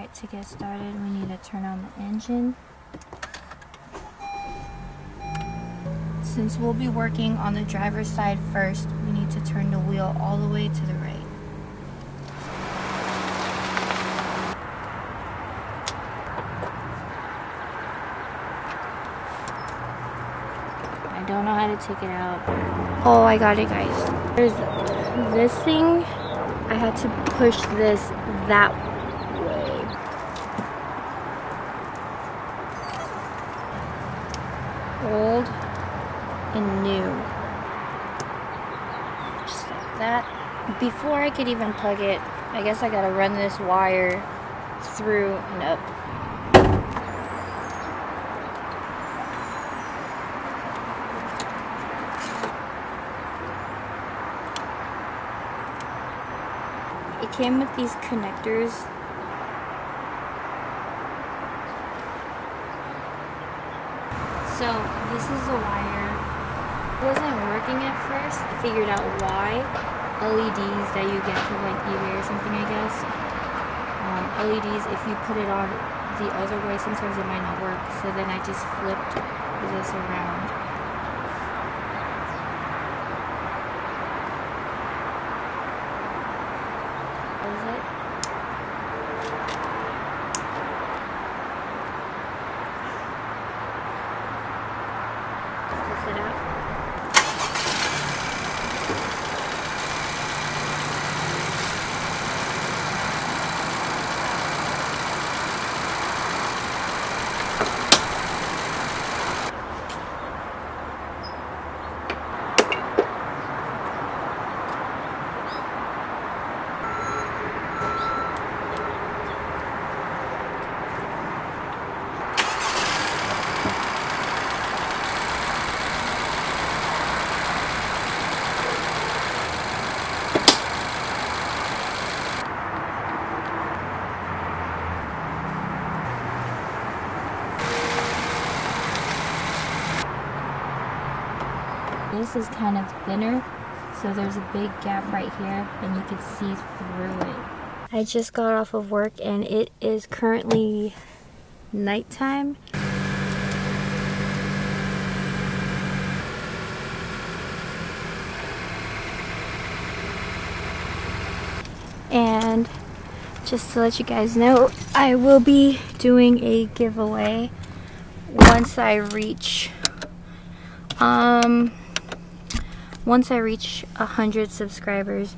Alright, to get started, we need to turn on the engine. Since we'll be working on the driver's side first, we need to turn the wheel all the way to the right. I don't know how to take it out. Oh, I got it, guys. There's this thing. I had to push this that way. Old and new. Just like that. Before I could even plug it, I guess I gotta run this wire through and up. It came with these connectors. So this is the wire. It wasn't working at first. I figured out why. LEDs that you get from like eBay or something, I guess. LEDs, if you put it on the other way, sometimes it might not work. So then I just flipped this around. Test it out. This is kind of thinner, so there's a big gap right here and you can see through it. I just got off of work and it is currently nighttime. And just to let you guys know, I will be doing a giveaway once I reach 100 subscribers.